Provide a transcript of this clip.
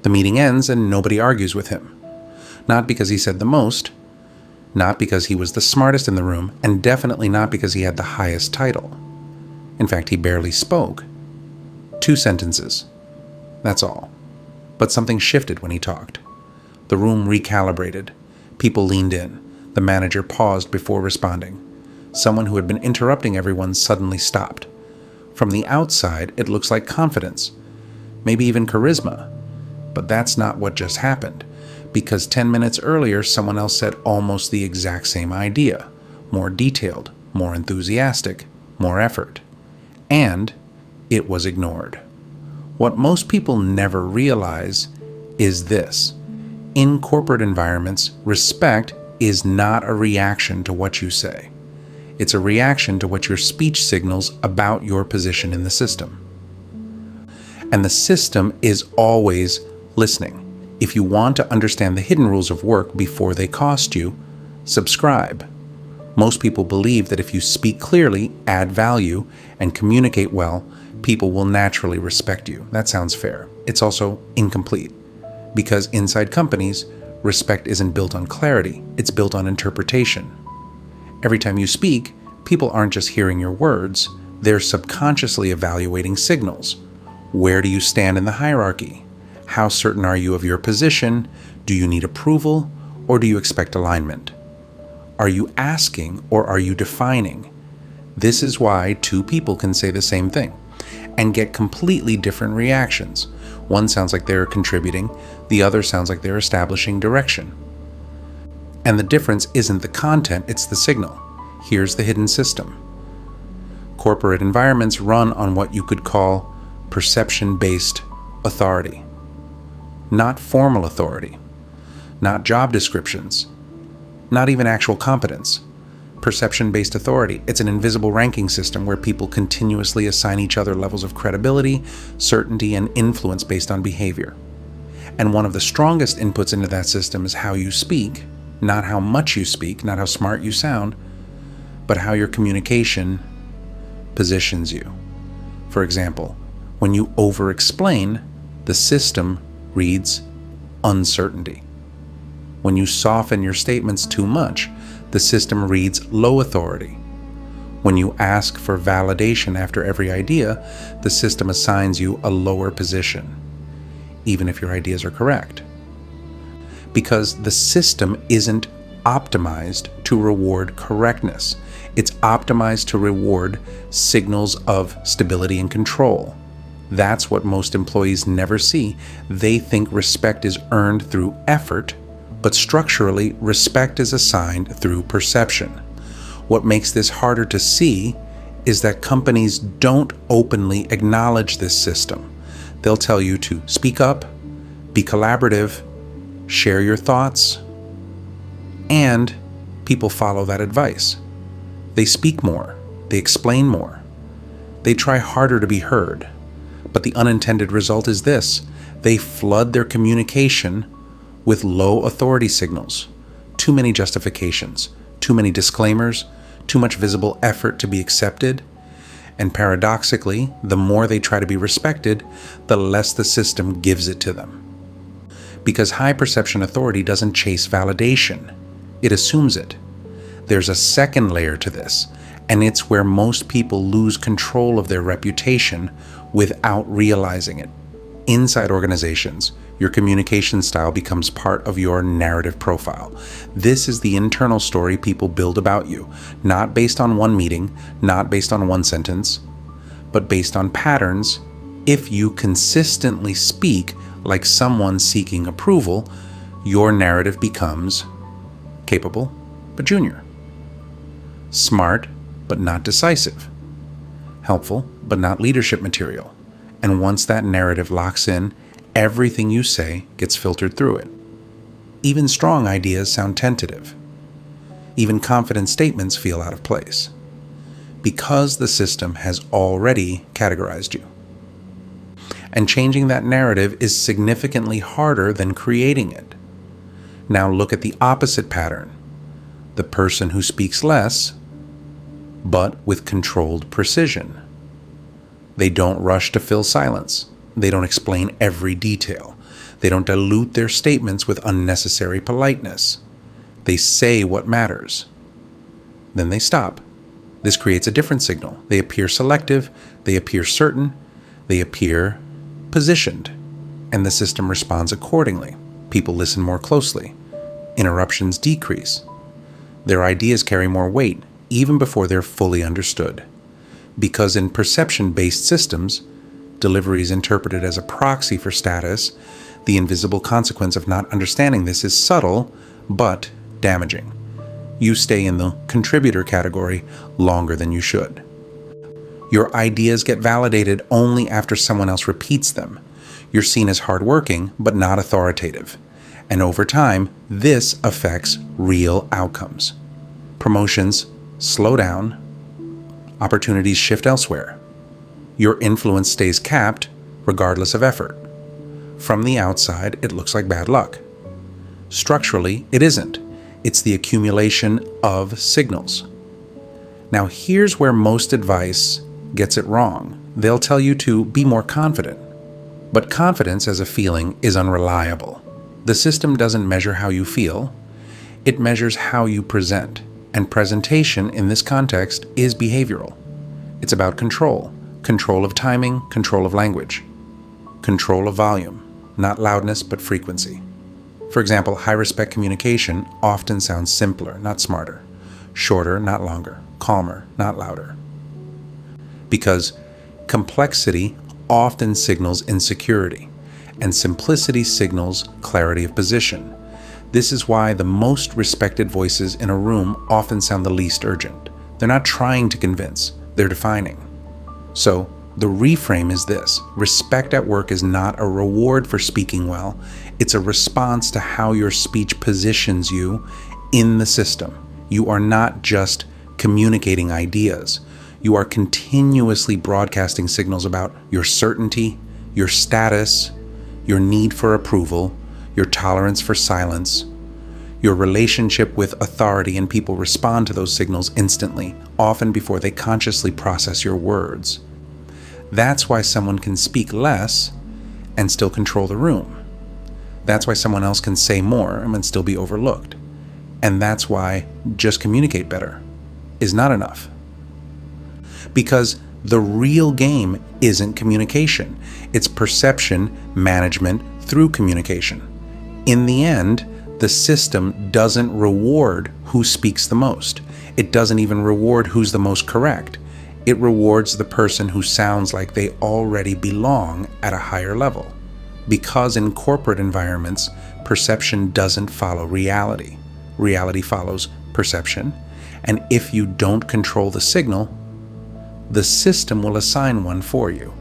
The meeting ends and nobody argues with him. Not because he said the most, not because he was the smartest in the room, and definitely not because he had the highest title. In fact, he barely spoke. 2 sentences. That's all. But something shifted when he talked. The room recalibrated. People leaned in. The manager paused before responding. Someone who had been interrupting everyone suddenly stopped. From the outside, it looks like confidence, maybe even charisma. But that's not what just happened, because 10 minutes earlier, someone else said almost the exact same idea, more detailed, more enthusiastic, more effort. And it was ignored. What most people never realize is this. In corporate environments, respect is not a reaction to what you say. It's a reaction to what your speech signals about your position in the system. And the system is always listening. If you want to understand the hidden rules of work before they cost you, subscribe. Most people believe that if you speak clearly, add value, and communicate well, people will naturally respect you. That sounds fair. It's also incomplete. Because inside companies, respect isn't built on clarity, it's built on interpretation. Every time you speak, people aren't just hearing your words, they're subconsciously evaluating signals. Where do you stand in the hierarchy? How certain are you of your position? Do you need approval, or do you expect alignment? Are you asking, or are you defining? This is why 2 people can say the same thing and get completely different reactions. One sounds like they're contributing, the other sounds like they're establishing direction. And the difference isn't the content, it's the signal. Here's the hidden system. Corporate environments run on what you could call perception-based authority. Not formal authority. Not job descriptions. Not even actual competence. Perception-based authority. It's an invisible ranking system where people continuously assign each other levels of credibility, certainty, and influence based on behavior. And one of the strongest inputs into that system is how you speak, not how much you speak, not how smart you sound, but how your communication positions you. For example, when you overexplain, the system reads uncertainty. When you soften your statements too much, the system reads low authority. When you ask for validation after every idea, the system assigns you a lower position, even if your ideas are correct. Because the system isn't optimized to reward correctness. It's optimized to reward signals of stability and control. That's what most employees never see. They think respect is earned through effort, but structurally, respect is assigned through perception. What makes this harder to see is that companies don't openly acknowledge this system. They'll tell you to speak up, be collaborative, share your thoughts, and people follow that advice. They speak more, they explain more, they try harder to be heard. But the unintended result is this: they flood their communication with low authority signals, too many justifications, too many disclaimers, too much visible effort to be accepted. And paradoxically, the more they try to be respected, the less the system gives it to them. Because high perception authority doesn't chase validation, it assumes it. There's a second layer to this, and it's where most people lose control of their reputation without realizing it. Inside organizations, your communication style becomes part of your narrative profile. This is the internal story people build about you, not based on one meeting, not based on one sentence, but based on patterns. If you consistently speak like someone seeking approval, your narrative becomes capable but junior, smart but not decisive, helpful but not leadership material. And once that narrative locks in, everything you say gets filtered through it. Even strong ideas sound tentative. Even confident statements feel out of place, because the system has already categorized you. And changing that narrative is significantly harder than creating it. Now look at the opposite pattern: the person who speaks less, but with controlled precision. They don't rush to fill silence. They don't explain every detail. They don't dilute their statements with unnecessary politeness. They say what matters. Then they stop. This creates a different signal. They appear selective, they appear certain, they appear positioned, and the system responds accordingly. People listen more closely. Interruptions decrease. Their ideas carry more weight, even before they're fully understood. Because in perception-based systems, delivery is interpreted as a proxy for status. The invisible consequence of not understanding this is subtle, but damaging. You stay in the contributor category longer than you should. Your ideas get validated only after someone else repeats them. You're seen as hardworking, but not authoritative. And over time, this affects real outcomes. Promotions slow down. Opportunities shift elsewhere. Your influence stays capped, regardless of effort. From the outside, it looks like bad luck. Structurally, it isn't. It's the accumulation of signals. Now, here's where most advice gets it wrong. They'll tell you to be more confident. But confidence as a feeling is unreliable. The system doesn't measure how you feel. It measures how you present. And presentation in this context is behavioral. It's about control. Control of timing, control of language. Control of volume. Not loudness, but frequency. For example, high-respect communication often sounds simpler, not smarter. Shorter, not longer. Calmer, not louder. Because complexity often signals insecurity, and simplicity signals clarity of position. This is why the most respected voices in a room often sound the least urgent. They're not trying to convince, they're defining. So, the reframe is this: respect at work is not a reward for speaking well, it's a response to how your speech positions you in the system. You are not just communicating ideas. You are continuously broadcasting signals about your certainty, your status, your need for approval, your tolerance for silence, your relationship with authority, and people respond to those signals instantly, often before they consciously process your words. That's why someone can speak less and still control the room. That's why someone else can say more and still be overlooked. And that's why just communicate better is not enough. Because the real game isn't communication. It's perception management through communication. In the end, the system doesn't reward who speaks the most. It doesn't even reward who's the most correct. It rewards the person who sounds like they already belong at a higher level. Because in corporate environments, perception doesn't follow reality. Reality follows perception. And if you don't control the signal, the system will assign one for you.